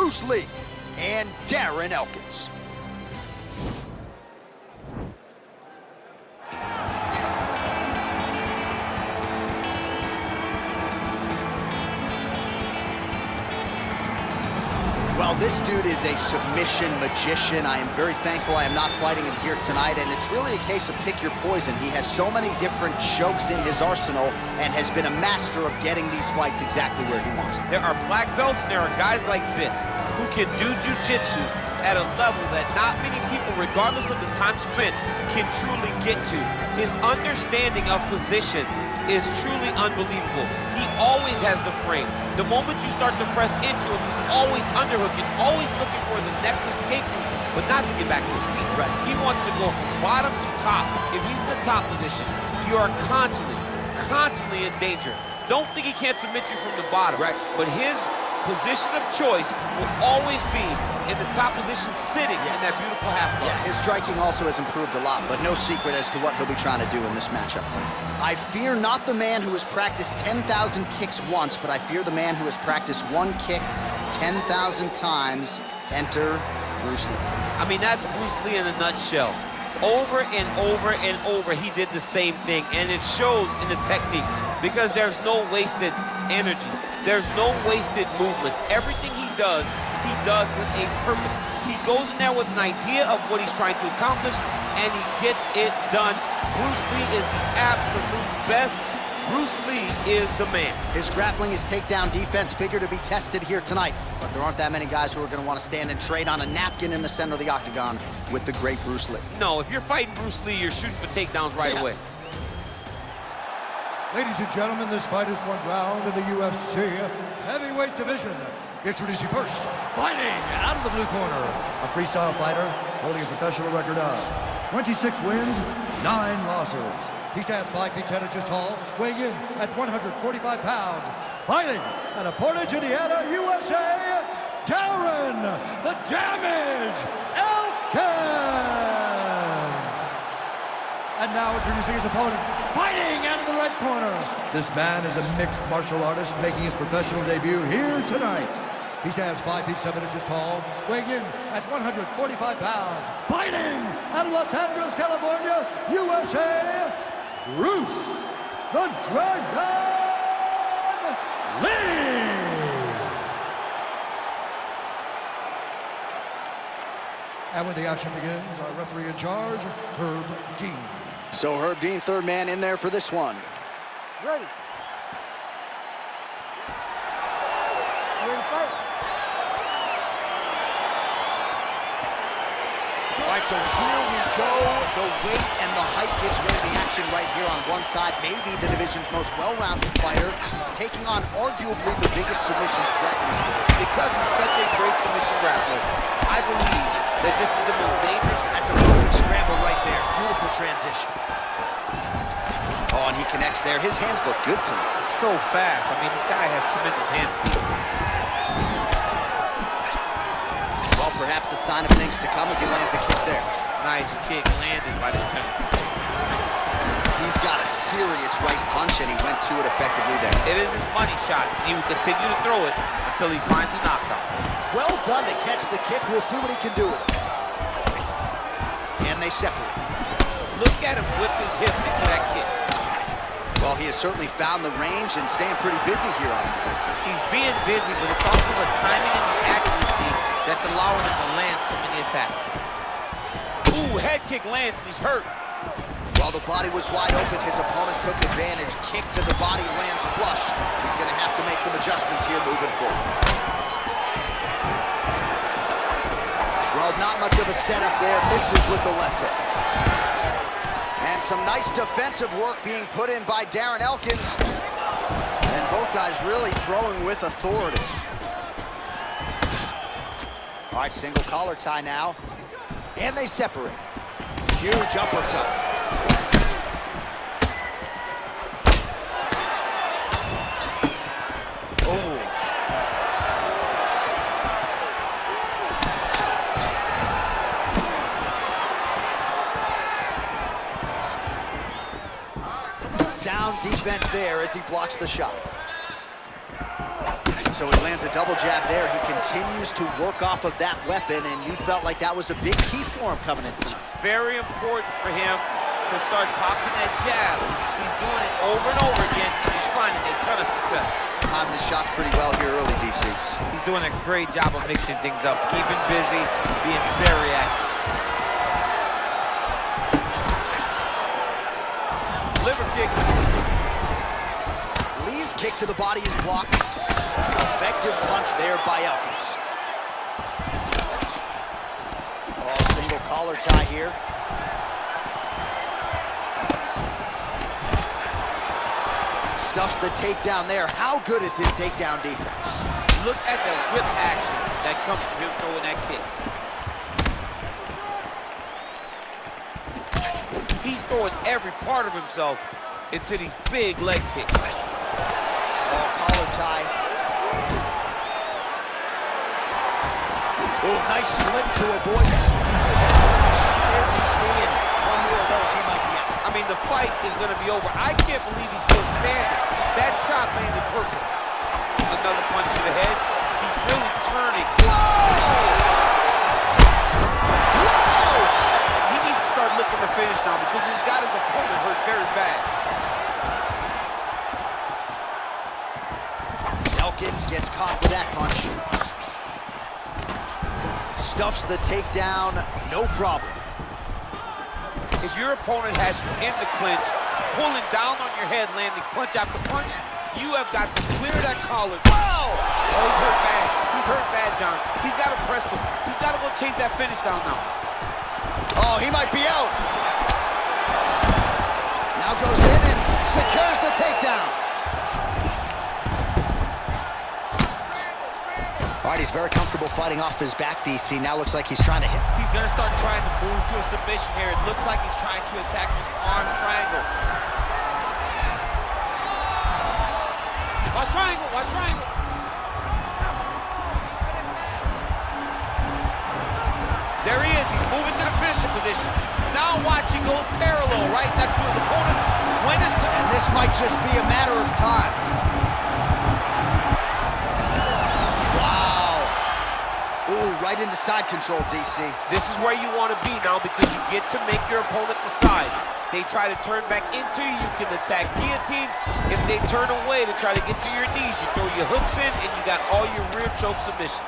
Bruce Lee and Darren Elkins. Well, this dude is a submission magician. I am very thankful I am not fighting him here tonight, and it's really a case of pick your poison. He has so many different chokes in his arsenal and has been a master of getting these fights exactly where he wants them. There are black belts and there are guys like this who can do jiu-jitsu at a level that not many people, regardless of the time spent, can truly get to. His understanding of position is truly unbelievable. He always has the frame. The moment you start to press into him, he's always underhooking, always looking for the next escape route, but not to get back to his feet. Right. He wants to go from bottom to top. If he's in the top position, you are constantly in danger. Don't think he can't submit you from the bottom. Right. But his position of choice will always be in the top position, sitting in that beautiful half guard. Yeah, his striking also has improved a lot, but no secret as to what he'll be trying to do in this matchup tonight. I fear not the man who has practiced 10,000 kicks once, but I fear the man who has practiced one kick 10,000 times. Enter Bruce Lee. I mean, that's Bruce Lee in a nutshell. Over and over and over, he did the same thing, and it shows in the technique because there's no wasted energy. There's no wasted movements. Everything he does with a purpose. He goes in there with an idea of what he's trying to accomplish, and he gets it done. Bruce Lee is the absolute best. Bruce Lee is the man. His grappling, his takedown defense figure to be tested here tonight, but there aren't that many guys who are going to want to stand and trade on a napkin in the center of the octagon with the great Bruce Lee. No, if you're fighting Bruce Lee, you're shooting for takedowns right away. Ladies and gentlemen, this fight is one round in the UFC heavyweight division. Introducing first, fighting out of the blue corner, a freestyle fighter holding a professional record of 26 wins, 9 losses. He stands 5 feet 10 inches tall, weighing in at 145 pounds. Fighting out of Portage, Indiana, USA, Darren the Damage Elkins. And now introducing his opponent, fighting out of the red corner. This man is a mixed martial artist making his professional debut here tonight. He stands 5 feet 7 inches tall, weighing in at 145 pounds. Fighting out of Los Angeles, California, USA, Bruce the Dragon Lee. And when the action begins, our referee in charge, Herb Dean. So Herb Dean, third man in there for this one. Ready. Ready to fight. All right, so here we go. The weight and the height gives way to the action right here on one side. Maybe the division's most well-rounded fighter, taking on arguably the biggest submission threat in this division. Because he's such a great submission grappler, I believe that this is the most dangerous. That's a perfect scramble right there. Beautiful transition. Oh, and he connects there. His hands look good tonight. So fast. I mean, this guy has tremendous hand speed. Well, perhaps a sign of things to come as he lands a kick there. Nice kick landed by the gentleman. He's got a serious right punch, and he went to it effectively there. It is his money shot, and he will continue to throw it until he finds a knockout. Well done to catch the kick. We'll see what he can do with it. And they separate. Look at him whip his hip into that kick. Well, he has certainly found the range and staying pretty busy here on the floor. He's being busy, but it's also the timing and the accuracy that's allowing him to land so many attacks. Ooh, head kick lands, and he's hurt. While the body was wide open, his opponent took advantage. Kick to the body, lands flush. He's going to have to make some adjustments here moving forward. Well, not much of a setup there. Misses with the left hook. And some nice defensive work being put in by Darren Elkins. And both guys really throwing with authority. All right, single collar tie now. And they separate. Huge uppercut. Oh. Sound defense there as he blocks the shot. So he lands a double jab there. He continues to work off of that weapon, and you felt like that was a big key for him coming into tonight. Very important for him to start popping that jab. He's doing it over and over again, and he's finding a ton of success. Timing his shots pretty well here early, DC. He's doing a great job of mixing things up, keeping busy, being very active. Liver kick. Lee's kick to the body is blocked. Effective punch there by Elkins. Oh, single collar tie here. Stuffs the takedown there. How good is his takedown defense? Look at the whip action that comes from him throwing that kick. He's throwing every part of himself into these big leg kicks. Oh, collar tie. Oh, nice slip to avoid that. There, DC, and one more of those, he might be out. I mean, the fight is going to be over. I can't believe he's still standing. That shot landed perfect. Another punch to the head. He's really turning. Whoa! Whoa! He needs to start looking to finish now because he's got his opponent hurt very bad. Elkins gets caught with that punch. Stuffs the takedown, no problem. If your opponent has you in the clinch, pulling down on your head, landing punch after punch, you have got to clear that collar. Whoa! Oh, he's hurt bad. He's hurt bad, John. He's got to press him. He's got to go chase that finish down now. Oh, he might be out. Now goes in and secures the takedown. All right, he's very comfortable fighting off his back, DC. Now looks like he's trying to hit. He's going to start trying to move to a submission here. It looks like he's trying to attack with the arm triangle. Watch triangle, watch triangle. There he is. He's moving to the finishing position. Now watch him go parallel right next to his opponent. And this might just be a matter of time. Ooh, right into side control, DC. This is where you want to be now because you get to make your opponent decide. They try to turn back into you, you can attack guillotine. If they turn away to try to get to your knees, you throw your hooks in and you got all your rear choke submissions.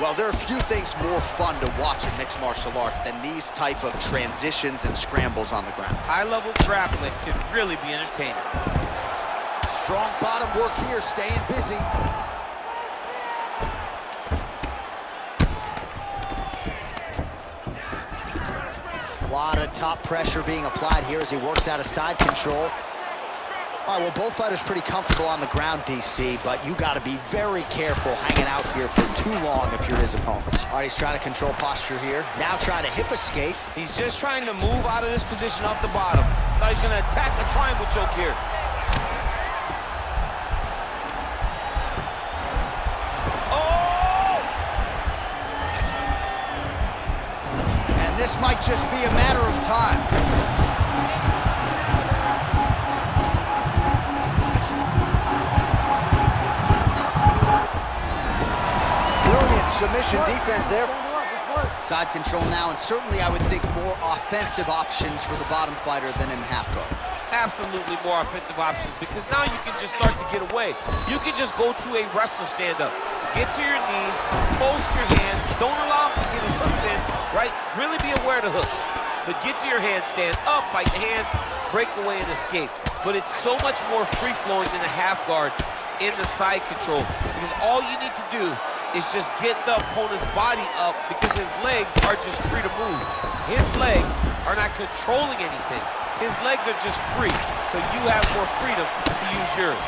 Well, there are few things more fun to watch in mixed martial arts than these type of transitions and scrambles on the ground. High-level grappling can really be entertaining. Strong bottom work here, staying busy. A lot of top pressure being applied here as he works out of side control. All right, well, both fighters pretty comfortable on the ground, DC, but you got to be very careful hanging out here for too long if you're his opponent. All right, he's trying to control posture here. Now trying to hip escape. He's just trying to move out of this position off the bottom. Now he's going to attack the triangle choke here. This might just be a matter of time. Brilliant submission defense there. Side control now, and certainly I would think more offensive options for the bottom fighter than in the half guard. Absolutely more offensive options because now you can just start to get away. You can just go to a wrestler stand-up. Get to your knees, post your hands, don't allow him to get his hooks in, right? Really be aware of the hooks. But get to your hands, stand up, fight the hands, break away and escape. But it's so much more free-flowing than the half guard in the side control because all you need to do is just get the opponent's body up because his legs are just free to move. His legs are not controlling anything. His legs are just free, so you have more freedom to use yours.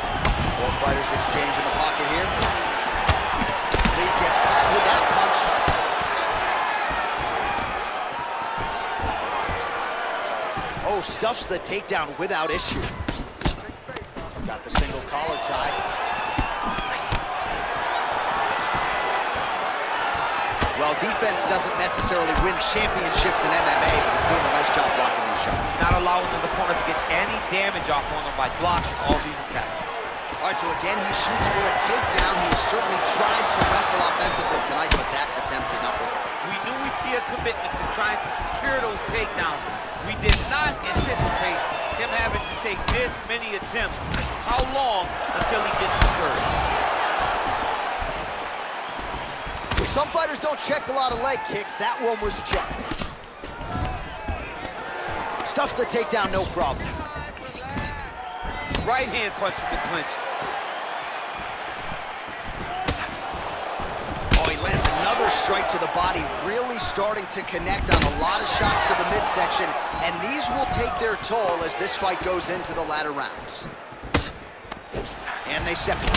Both fighters exchange in the pocket here. Lee gets caught with that punch. Oh, stuffs the takedown without issue. Got the single collar tie. Well, defense doesn't necessarily win championships in MMA, but he's doing a nice job blocking these shots. Not allowing his opponent to get any damage off on him by blocking all these attacks. All right, so again, he shoots for a takedown. He has certainly tried to wrestle offensively tonight, but that attempt did not work out. We knew we'd see a commitment to trying to secure those takedowns. We did not anticipate him having to take this many attempts. How long until he gets discouraged? Some fighters don't check a lot of leg kicks. That one was checked. Stuffed the takedown, no problem. Right hand punch from the clinch. Oh, he lands another strike to the body, really starting to connect on a lot of shots to the midsection, and these will take their toll as this fight goes into the latter rounds. And they separate.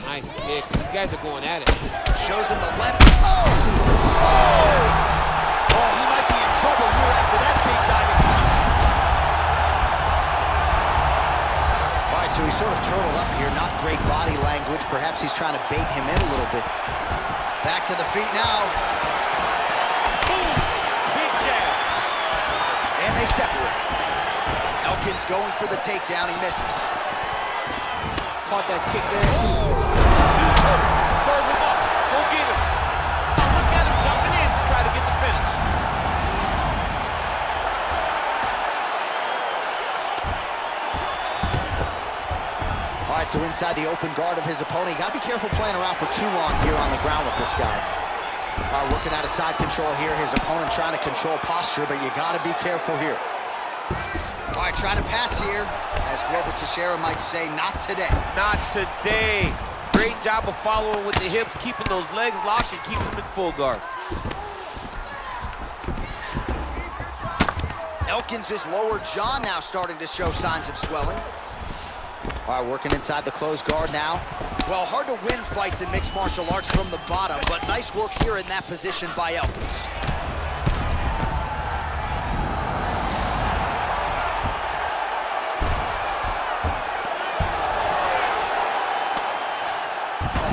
Nice kick. These guys are going at it. Shows him the left. Oh! Oh! Oh, he might be in trouble here after that big diving punch. All right, so he's sort of turtled up here. Not great body language. Perhaps he's trying to bait him in a little bit. Back to the feet now. Boom! Big jab. And they separate. Elkins going for the takedown. He misses. Caught that kick there. Serve him up. Go get him. Oh, look at him jumping in to try to get the finish. All right, so inside the open guard of his opponent. You got to be careful playing around for too long here on the ground with this guy. All right, working out of side control here. His opponent trying to control posture, but you got to be careful here. All right, trying to pass here. As Glover Teixeira might say, not today. Not today. Great job of following with the hips, keeping those legs locked and keeping them in full guard. Elkins' lower jaw now starting to show signs of swelling. All right, working inside the closed guard now. Well, hard to win fights in mixed martial arts from the bottom, but nice work here in that position by Elkins.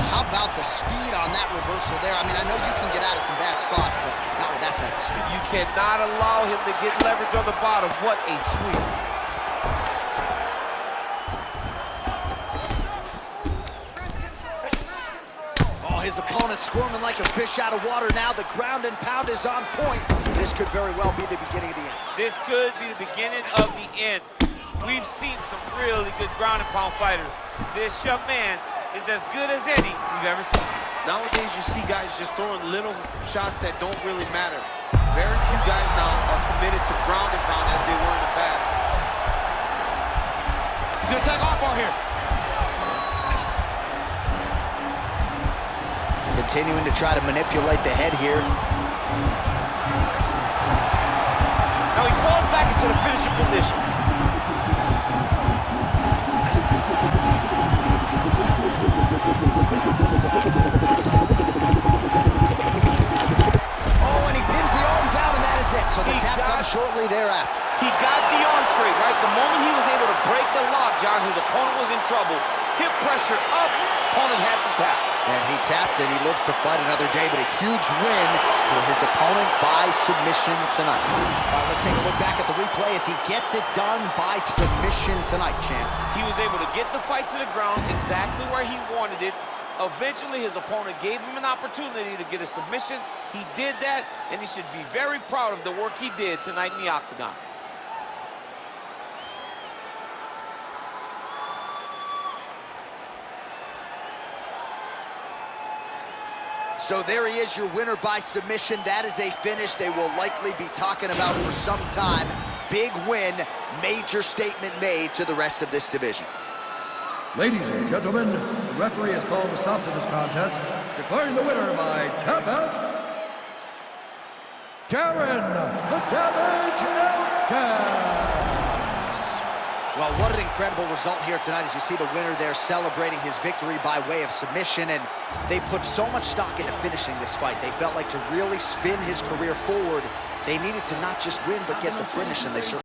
How about the speed on that reversal there? I mean, I know you can get out of some bad spots, but not with that type of speed. You cannot allow him to get leverage on the bottom. What a sweep. Oh, his opponent squirming like a fish out of water now. The ground and pound is on point. This could very well be the beginning of the end. This could be the beginning of the end. We've seen some really good ground and pound fighters. This young man is as good as any we've ever seen. Nowadays, you see guys just throwing little shots that don't really matter. Very few guys now are committed to ground and pound as they were in the past. He's gonna attack armbar here. Continuing to try to manipulate the head here. Now he falls back into the finishing position. Oh, and he pins the arm down, and that is it. So the tap comes shortly thereafter. He got the arm straight, right? The moment he was able to break the lock, John, his opponent was in trouble. Hip pressure up, opponent had to tap. And he tapped, and he lives to fight another day, but a huge win for his opponent by submission tonight. All right, let's take a look back at the replay as he gets it done by submission tonight, champ. He was able to get the fight to the ground exactly where he wanted it. Eventually, his opponent gave him an opportunity to get a submission. He did that, and he should be very proud of the work he did tonight in the octagon. So there he is, your winner by submission. That is a finish they will likely be talking about for some time. Big win, major statement made to the rest of this division. Ladies and gentlemen, the referee has called a stop to this contest, declaring the winner by tap out, Darren "The Damage" Elkins. Well, what an incredible result here tonight as you see the winner there celebrating his victory by way of submission, and they put so much stock into finishing this fight. They felt like to really spin his career forward, they needed to not just win, but get the finish, and they certainly